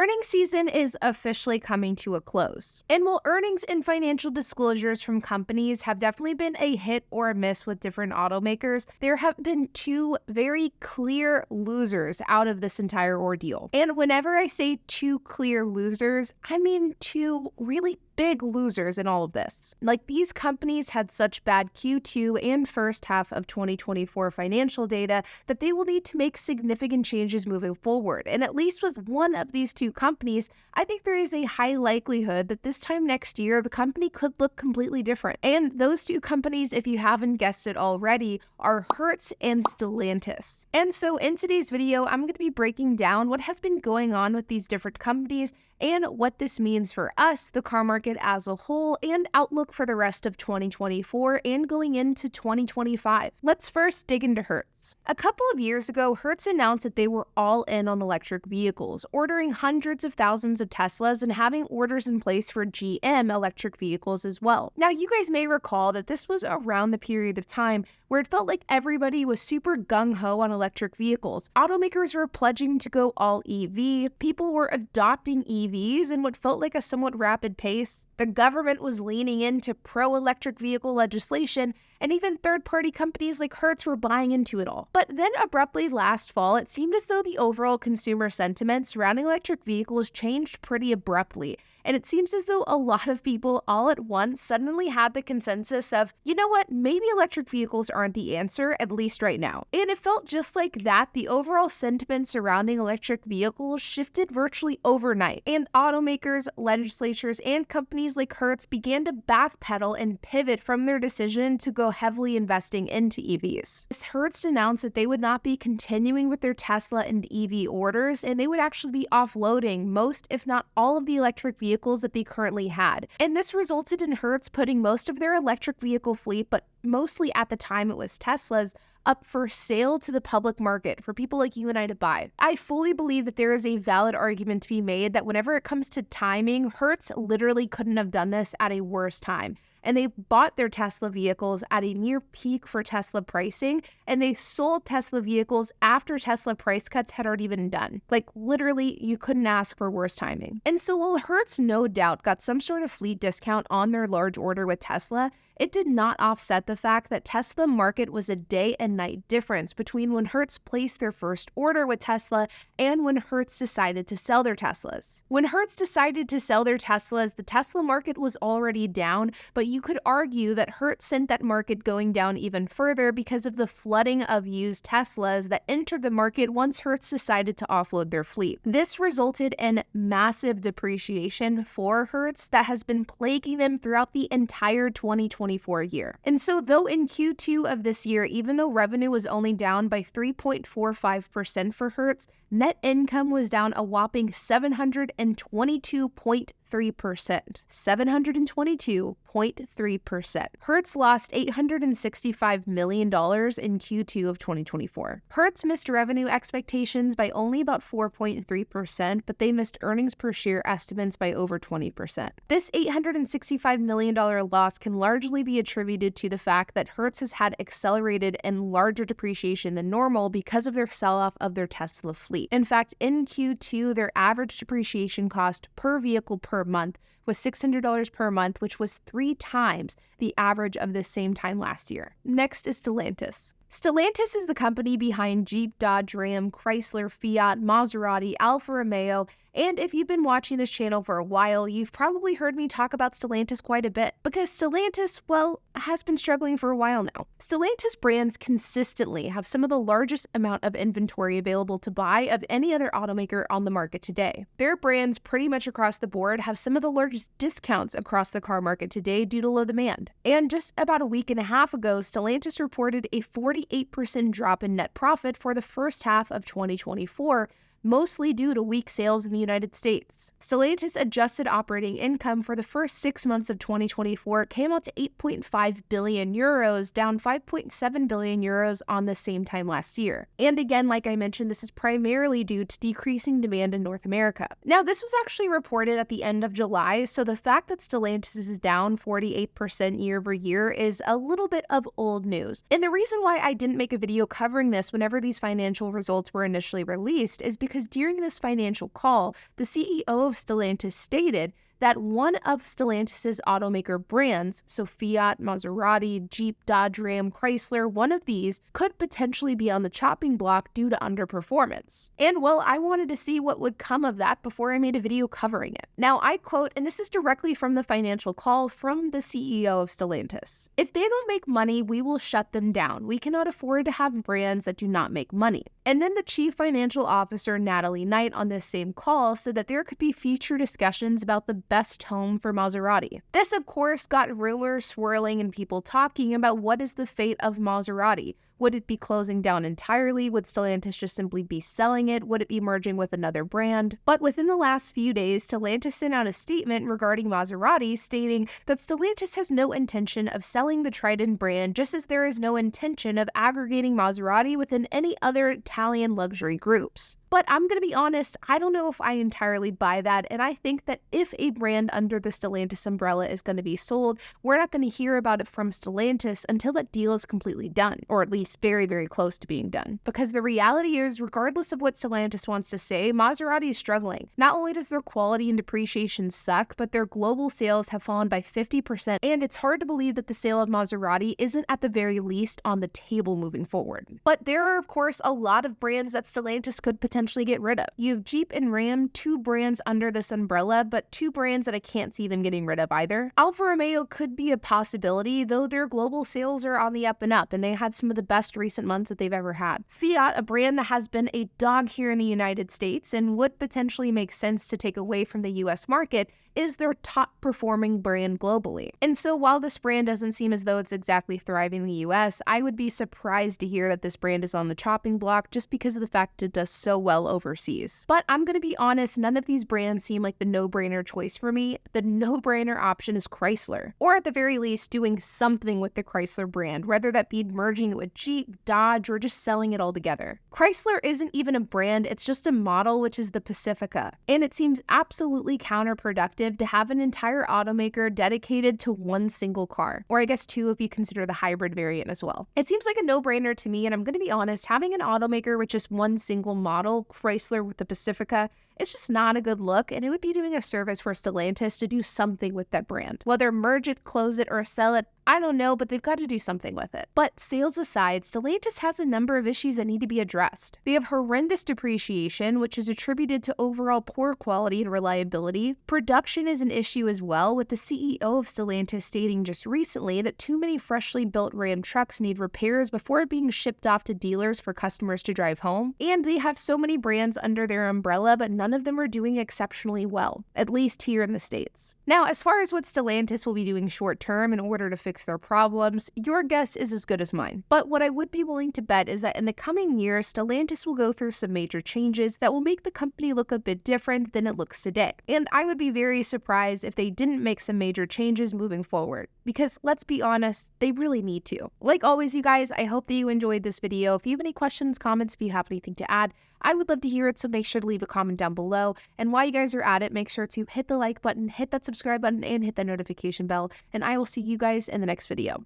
Earnings season is officially coming to a close. And while earnings and financial disclosures from companies have definitely been a hit or a miss with different automakers, there have been two very clear losers out of this entire ordeal. And whenever I say two clear losers, I mean two really big losers in all of this. Like, these companies had such bad Q2 and first half of 2024 financial data that they will need to make significant changes moving forward. And at least with one of these two companies, I think there is a high likelihood that this time next year, the company could look completely different. And those two companies, if you haven't guessed it already, are Hertz and Stellantis. And so in today's video, I'm going to be breaking down what has been going on with these different companies and what this means for us, the car market as a whole, and outlook for the rest of 2024 and going into 2025. Let's first dig into Hertz. A couple of years ago, Hertz announced that they were all in on electric vehicles, ordering hundreds of thousands of Teslas and having orders in place for GM electric vehicles as well. Now, you guys may recall that this was around the period of time where it felt like everybody was super gung-ho on electric vehicles. Automakers were pledging to go all EV, people were adopting EVs in what felt like a somewhat rapid pace. The government was leaning into pro-electric vehicle legislation, and even third-party companies like Hertz were buying into it all. But then abruptly last fall, it seemed as though the overall consumer sentiment surrounding electric vehicles changed pretty abruptly. And it seems as though a lot of people all at once suddenly had the consensus of, you know what, maybe electric vehicles aren't the answer, at least right now. And it felt just like that. The overall sentiment surrounding electric vehicles shifted virtually overnight. And automakers, legislatures, and companies like Hertz began to backpedal and pivot from their decision to go heavily investing into EVs. Hertz announced that they would not be continuing with their Tesla and EV orders, and they would actually be offloading most, if not all, of the electric vehicles that they currently had. And this resulted in Hertz putting most of their electric vehicle fleet, but mostly at the time it was Teslas, up for sale to the public market for people like you and I to buy. I fully believe that there is a valid argument to be made that whenever it comes to timing, Hertz literally couldn't have done this at a worse time. And they bought their Tesla vehicles at a near peak for Tesla pricing, and they sold Tesla vehicles after Tesla price cuts had already been done. Like, literally, you couldn't ask for worse timing. And so while Hertz no doubt got some sort of fleet discount on their large order with Tesla, it did not offset the fact that Tesla market was a day and night difference between when Hertz placed their first order with Tesla and when Hertz decided to sell their Teslas. When Hertz decided to sell their Teslas, the Tesla market was already down, but you could argue that Hertz sent that market going down even further because of the flooding of used Teslas that entered the market once Hertz decided to offload their fleet. This resulted in massive depreciation for Hertz that has been plaguing them throughout the entire 2024 year. And so though in Q2 of this year, even though revenue was only down by 3.45% for Hertz, net income was down a whopping 722.3%. 722.3%. Hertz lost $865 million in Q2 of 2024. Hertz missed revenue expectations by only about 4.3%, but they missed earnings per share estimates by over 20%. This $865 million loss can largely be attributed to the fact that Hertz has had accelerated and larger depreciation than normal because of their sell-off of their Tesla fleet. In fact, in Q2, their average depreciation cost per vehicle per month was $600 per month, which was 3 times the average of the same time last year. Next is Stellantis. Stellantis is the company behind Jeep, Dodge, Ram, Chrysler, Fiat, Maserati, Alfa Romeo, and if you've been watching this channel for a while, you've probably heard me talk about Stellantis quite a bit, because Stellantis, well, has been struggling for a while now. Stellantis brands consistently have some of the largest amount of inventory available to buy of any other automaker on the market today. Their brands pretty much across the board have some of the largest discounts across the car market today due to low demand. And just about a week and a half ago, Stellantis reported a 48% drop in net profit for the first half of 2024, mostly due to weak sales in the United States. Stellantis adjusted operating income for the first 6 months of 2024 came out to 8.5 billion euros, down 5.7 billion euros on the same time last year. And again, like I mentioned, this is primarily due to decreasing demand in North America. Now, this was actually reported at the end of July, so the fact that Stellantis is down 48% year over year is a little bit of old news. And the reason why I didn't make a video covering this whenever these financial results were initially released is because because during this financial call, the CEO of Stellantis stated that one of Stellantis' automaker brands, so Fiat, Maserati, Jeep, Dodge, Ram, Chrysler, one of these could potentially be on the chopping block due to underperformance. And well, I wanted to see what would come of that before I made a video covering it. Now I quote, and this is directly from the financial call from the CEO of Stellantis: "If they don't make money, we will shut them down. We cannot afford to have brands that do not make money." And then the chief financial officer, Natalie Knight, on this same call said that there could be future discussions about the best home for Maserati. This, of course, got rumors swirling and people talking about what is the fate of Maserati. Would it be closing down entirely? Would Stellantis just simply be selling it? Would it be merging with another brand? But within the last few days, Stellantis sent out a statement regarding Maserati stating that Stellantis has no intention of selling the Trident brand, just as there is no intention of aggregating Maserati within any other Italian luxury groups. But I'm going to be honest, I don't know if I entirely buy that, and I think that if a brand under the Stellantis umbrella is going to be sold, we're not going to hear about it from Stellantis until that deal is completely done, or at least very, very close to being done. Because the reality is, regardless of what Stellantis wants to say, Maserati is struggling. Not only does their quality and depreciation suck, but their global sales have fallen by 50%, and it's hard to believe that the sale of Maserati isn't at the very least on the table moving forward. But there are, of course, a lot of brands that Stellantis could potentially get rid of. You have Jeep and Ram, two brands under this umbrella, but two brands that I can't see them getting rid of either. Alfa Romeo could be a possibility, though their global sales are on the up and up, and they had some of the best recent months that they've ever had. Fiat, a brand that has been a dog here in the United States and would potentially make sense to take away from the US market, is their top performing brand globally. And so while this brand doesn't seem as though it's exactly thriving in the US, I would be surprised to hear that this brand is on the chopping block just because of the fact it does so well overseas. But I'm going to be honest, none of these brands seem like the no-brainer choice for me. The no-brainer option is Chrysler, or at the very least doing something with the Chrysler brand, whether that be merging it with Jeep, Dodge, or just selling it all together. Chrysler isn't even a brand, it's just a model, which is the Pacifica. And it seems absolutely counterproductive to have an entire automaker dedicated to one single car, or I guess two if you consider the hybrid variant as well. It seems like a no-brainer to me, and I'm going to be honest, having an automaker with just one single model, Chrysler with the Pacifica, it's just not a good look, and it would be doing a service for Stellantis to do something with that brand. Whether merge it, close it, or sell it, I don't know, but they've got to do something with it. But sales aside, Stellantis has a number of issues that need to be addressed. They have horrendous depreciation, which is attributed to overall poor quality and reliability. Production is an issue as well, with the CEO of Stellantis stating just recently that too many freshly built Ram trucks need repairs before being shipped off to dealers for customers to drive home. And they have so many brands under their umbrella, but none of them are doing exceptionally well, at least here in the States. Now, as far as what Stellantis will be doing short term in order to fix their problems, your guess is as good as mine. But what I would be willing to bet is that in the coming years, Stellantis will go through some major changes that will make the company look a bit different than it looks today. And I would be very surprised if they didn't make some major changes moving forward, because let's be honest, they really need to. Like always, you guys, I hope that you enjoyed this video. If you have any questions, comments, if you have anything to add, I would love to hear it, so make sure to leave a comment down below. And while you guys are at it, make sure to hit the like button, hit that subscribe button, and hit that notification bell. And I will see you guys in the next video.